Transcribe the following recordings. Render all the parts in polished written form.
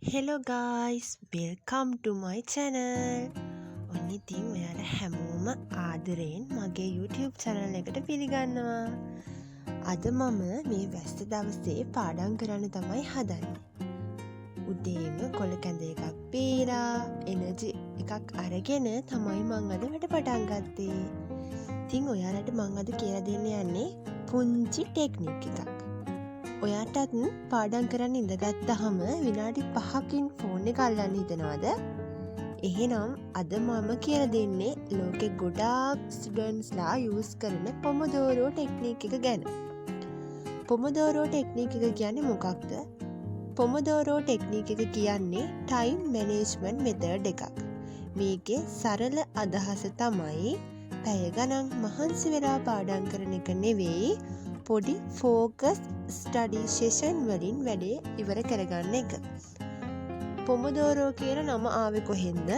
Hello guys, welcome to my channel. ඔන්න ඉතින් ඔයාලා හැමෝම ආදරයෙන් මගේ YouTube channel එකට පිළිගන්නවා. අද මම මේ වැස්ස දවසේ පාඩම් කරන්න තමයි හදන්නේ. උදේම කොළ කැඳ එකක් පීලා එනර්ජි එකක් අරගෙන තමයි මං අද වැඩ පටන් ගත්තේ. ඉතින් ඔයාලට මං අද කියලා දෙන්න යන්නේ පුංචි ටෙක්නික් එකක්. ඔයාටත් පාඩම් කරන්න ඉඳගත්තහම විනාඩි 5කින් ෆෝන් එක අල්ලන්න හිතනවද? එහෙනම් අද මම කියලා දෙන්නේ ලෝකෙ ගොඩාක් ස්ටුඩන්ට්ස්ලා යූස් කරන පොමොඩෝරෝ ටෙක්නික් එක ගැන. පොමොඩෝරෝ ටෙක්නික් එක කියන්නේ මොකක්ද? පොමොඩෝරෝ ටෙක්නික් එක කියන්නේ ටයිම් මැනේජ්මන්ට් මෙතඩ් එකක්. මේකේ සරල අදහස තමයි පැය ගණන් මහන්සි වෙලා පාඩම් කරන එක නෙවෙයි, පොඩි ෆෝකස් ස්ටඩි සෙෂන් වලින් වැඩේ ඉවර කරගන්න එක. පොමොඩෝරෝ කියන නම ආවේ කොහෙන්ද?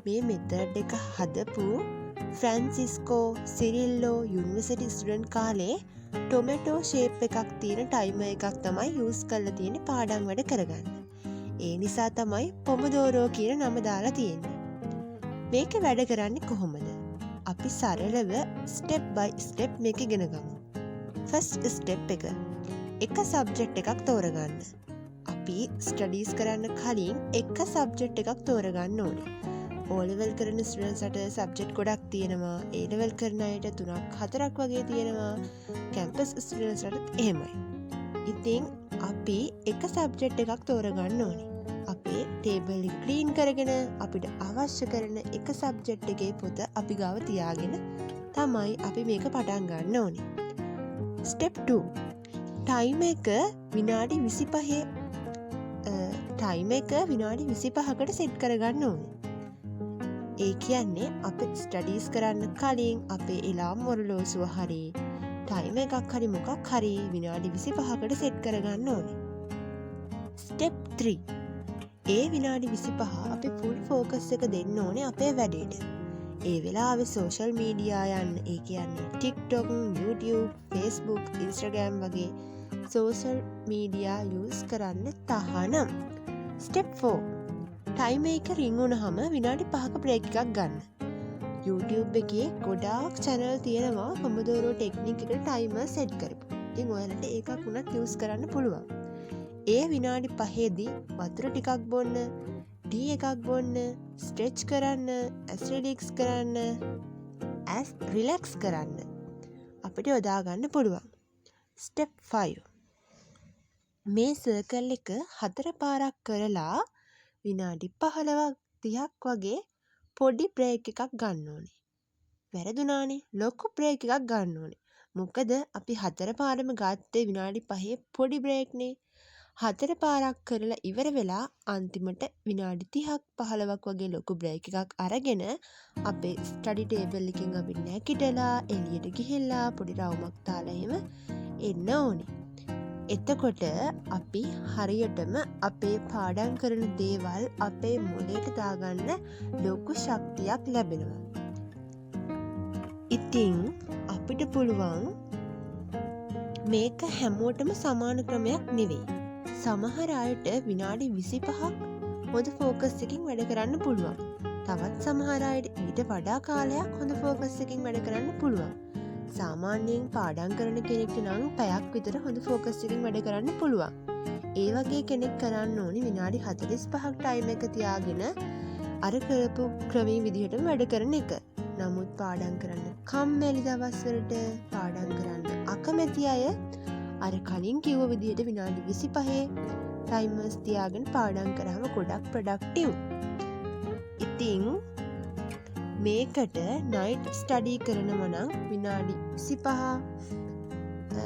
මේ මෙතඩ් එක හදපු ෆ්‍රැන්සිස්කෝ සිරිල්ලෝ යුනිවර්සිටි ස්ටුඩන්ට් කාලේ ටොමැටෝ ෂේප් එකක් තියෙන ටයිමර් එකක් තමයි යූස් කරලා තියෙන්නේ පාඩම් වැඩ කරගන්න. ඒ නිසා තමයි පොමොඩෝරෝ කියන නම දාලා තියෙන්නේ. මේක වැඩ කරන්නේ කොහොමද? අපි සරලව ස්ටෙප් බයි ස්ටෙප් මේක ඉගෙන ගමු. ෆස්ට් ස්ටෙප් එක සබ්ජෙක්ට් එකක් තෝරගන්න. අපි ස්ටඩීස් කරන්න කලින් එක සබ්ජෙක්ට් එකක් තෝරගන්න ඕනේ. O level කරන ස්ටුඩන්ට්ස්ට සබ්ජෙක්ට් ගොඩක් තියෙනවා. A level කරන අයට 3-4ක් වගේ තියෙනවා. කැම්පස් ස්ටුඩන්ට්ස්ට එහෙමයි. ඉතින් අපි එක සබ්ජෙක්ට් එකක් තෝරගන්න ඕනේ. අපේ ටේබල් එක ක්ලීන් කරගෙන අපිට අවශ්‍ය කරන එක සබ්ජෙක්ට් එකේ පොත අපි ගාව තියාගෙන තමයි අපි මේක පටන් ගන්න ඕනේ. ස්ටෙප් 2. ටයිම් එක විනාඩි 25කට සෙට් කරගන්න ඕනේ. ඒ කියන්නේ අපි ස්ටඩීස් කරන්න කලින් අපේ එලාම් ඔරලෝසුව හරි ටයිම් එකක් හරි මොකක් හරි විනාඩි 25කට සෙට් කරගන්න ඕනේ. ස්ටෙප් 3. ඒ විනාඩි 25 අපි ෆුල් ෆෝකස් එක දෙන්න ඕනේ අපේ වැඩේට. ඒ වෙලාවේ සෝෂල් මීඩියා යන්න, ඒ කියන්නේ TikTok, YouTube, Facebook, Instagram වගේ සෝෂල් මීඩියා යූස් කරන්න තහනම්. ස්ටෙප් 4. ටයිමර් එක රින් වුණාම විනාඩි 5ක බ්‍රේක් එකක් ගන්න. YouTube එකේ ගොඩාක් channel තියෙනවා පොමොඩෝරෝ ටෙක්නික් එකට ටයිමර් සෙට් කරපු. ඉතින් ඔයාලට ඒකක් උනත් යූස් කරන්න පුළුවන්. ඒ විනාඩි 5ේදී වතුර ටිකක් බොන්න, ටී එකක් බොන්න, ස්ට්‍රෙච් කරන්න, ඇස් රිලැක්ස් කරන්න, ඇස් රිලැක්ස් කරන්න අපිට යොදා ගන්න පුළුවන්. ස්ටෙප් 5. මේ සර්කල් එක 4 පාරක් කරලා විනාඩි 15-30ක් වගේ පොඩි බ්‍රේක් එකක් ගන්න ඕනේ. වැරදුනානේ, ලොකු බ්‍රේක් එකක් ගන්න ඕනේ. මොකද අපි 4 පාරම ගත්තේ විනාඩි 5 පොඩි බ්‍රේක්නේ. 4 පාරක් කරලා ඉවර වෙලා අන්තිමට විනාඩි 30ක් 15ක් වගේ ලොකු බ්‍රේක් එකක් අරගෙන අපේ ස්ටඩි ටේබල් එකෙන් අපි නැගිටලා එළියට ගිහිල්ලා පොඩි රවුමක් දාලා එහෙම එන්න ඕනේ. එතකොට අපි හරියටම අපේ පාඩම් කරන දේවල් අපේ මොළයට දාගන්න ලොකු ශක්තියක් ලැබෙනවා. ඉතින් අපිට පුළුවන් මේක හැමෝටම සමාන ක්‍රමයක් නෙවෙයි. සමහර අයට විනාඩි 25ක් හොඳ ෆෝකස් එකකින් වැඩ කරන්න පුළුවන්. තවත් සමහර අයට ඊට වඩා කාලයක් හොඳ ෆෝකස් එකකින් වැඩ කරන්න පුළුවන්. සාමාන්‍යයෙන් පාඩම් කරන කෙනෙක්ට නම් පැයක් විතර හොඳ ෆෝකස් එකකින් වැඩ කරන්න පුළුවන්. ඒ වගේ කෙනෙක් කරන්න ඕනි විනාඩි 45ක් ටයිම් එක තියාගෙන අර කරපු ක්‍රමයේ විදිහටම වැඩ කරන එක. නමුත් පාඩම් කරන්න කම්මැලි දවස්වලට, පාඩම් කරන්න අකමැති අය අර කලින් කිව්ව විදිහට විනාඩි 25 ටයිමර්ස් තියාගෙන පාඩම් කරාම ගොඩක් ප්‍රොඩක්ටිව්. ඉතින් මේකට නයිට් ස්ටඩි කරනවා නම් විනාඩි 25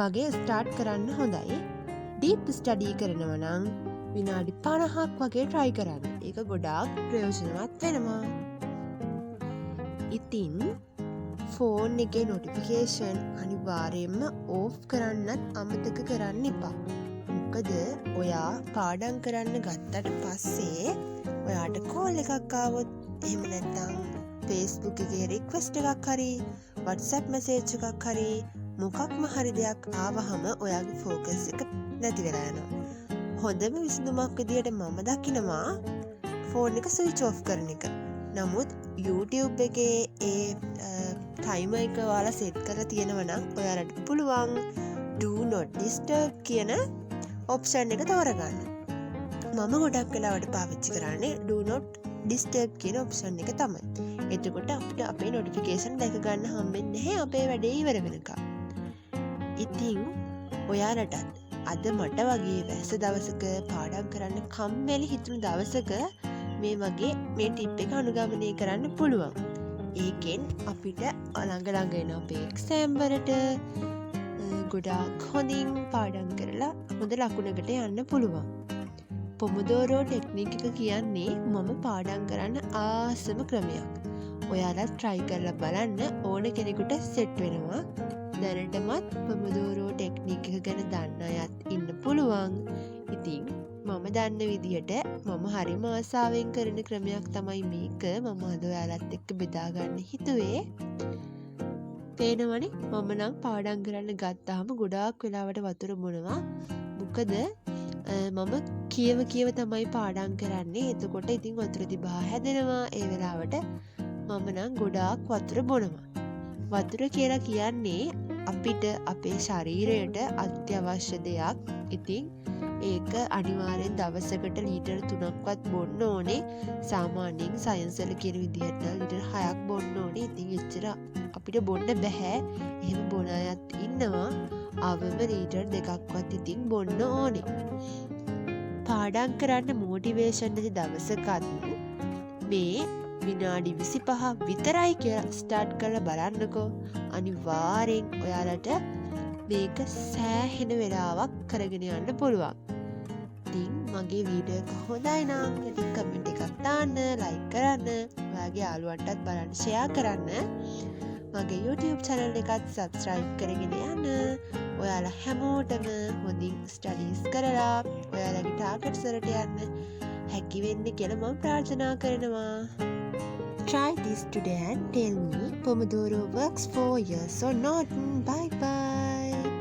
වගේ ස්ටාර්ට් කරන්න හොඳයි. ඩීප් ස්ටඩි කරනවා නම් විනාඩි 50ක් වගේ try කරන්න. ඒක ගොඩාක් ප්‍රයෝජනවත් වෙනවා. ඉතින් ෆෝන් එකේ නොටිෆිකේෂන් අනිවාර්යයෙන්ම ඕෆ් කරන්නත් අමතක කරන්න එපා. මොකද ඔයා පාඩම් කරන්න ගත්තට පස්සේ ඔයාට කෝල් එකක් ආවොත්, එහෙම නැත්නම් Facebook එකේ රික්වෙස්ට් එකක් හරි, WhatsApp මැසේජ් එකක් හරි මොකක්ම හරි දෙයක් ආවහම ඔයාගේ ෆෝකස් එක නැති වෙලා යනවා. හොඳම විසඳුමක් විදියට මම දකිනවා ෆෝන් එක ස්විච් ඔෆ් කරන එක. නමුත් YouTube එකේ ඒ ටයිමර් එක ඔයාලා සෙට් කරලා තියෙනවා නම් ඔයාලට පුළුවන් do not disturb කියන ඔප්ෂන් එක තෝරගන්න. මම ගොඩක් වෙලාවට පාවිච්චි කරන්නේ do not disturb කියන ඔප්ෂන් එක තමයි. එතකොට අපිට අපේ නොටිෆිකේෂන් දැක ගන්න හම්බෙන්නේ නැහැ අපේ වැඩේ ඉවර වෙනකම්. ඉතින් ඔයාලටත් අද මට වගේ වැස්ස දවසක පාඩම් කරන්න කම්මැලි හිතුණු දවසක මේ වගේ මේ ටිප් එක අනුගමනය කරන්න පුළුවන්. ඒකෙන් අපිට ළඟ එන අපේ එක්සෑම් වලට ගොඩාක් හොඳින් පාඩම් කරලා හොඳ ලකුණකට යන්න පුළුවන්. පොමොදෝරෝ ටෙක්නික් එක කියන්නේ මම පාඩම් කරන්න ආසම ක්‍රමයක්. ඔයාලත් try කරලා බලන්න ඕන කෙනෙකුට සෙට් වෙනවා. දැනටමත් පොමොදෝරෝ ටෙක්නික් එක ගැන දන්න අයත් ඉන්න පුළුවන්. ඉතින් මම දන්න විදියට මම හරිම ආසාවෙන් කරන ක්‍රමයක් තමයි මේක. මම අද ඔයාලත් එක්ක බෙදා ගන්න හිතුවේ. පේනවනේ මම නම් පාඩම් කරන්න ගත්තාම ගොඩාක් වෙලාවට වතුර බොනවා. මොකද මම කියව තමයි පාඩම් කරන්නේ. එතකොට ඉතින් වතුර තිබා හැදෙනවා. ඒ වෙලාවට මම නම් ගොඩාක් වතුර බොනවා. වතුර කියලා කියන්නේ අපිට අපේ ශරීරයට අත්‍යවශ්‍ය දෙයක්. ඉතින් ඒක අනිවාර්යෙන් දවසකට ලීටර් 3ක්වත් බොන්න ඕනේ. සාමාන්‍යයෙන් සයන්ස් වල කියන විදිහට ලීටර් 6ක් බොන්න ඕනේ. ඉතින් එච්චර අපිට බොන්න බෑ. එහෙම බොන අයත් ඉන්නවා. අවම ලීටර් 2ක්වත් ඉතින් බොන්න ඕනේ. පාඩම් කරන්න මොටිවේෂන් නැති දවසකත් මේ විනාඩි 25 විතරයි කියලා ස්ටාර්ට් කරලා බලන්නකෝ. අනිවාර්යෙන් ඔයාලට මේක සෑහෙන වෙලාවක් කරගෙන යන්න පුළුවන්. ඉතින් මගේ වීඩියෝ එක හොඳයි නම් ඉතින් කමෙන්ට් එකක් දාන්න, ලයික් කරන්න, ඔයාගේ යාළුවන්ටත් බලන්න ෂෙයා කරන්න. මගේ YouTube channel එකත් subscribe කරගෙන යන්න. ඔයාලා හැමෝටම හොඳින් ස්ටඩීස් කරලා ඔයාලගේ ටාගට්ස් වලට යන්න හැකි වෙන්න කියලා මම ප්‍රාර්ථනා කරනවා. Try this today and tell me Pomodoro works for you or not. Bye bye.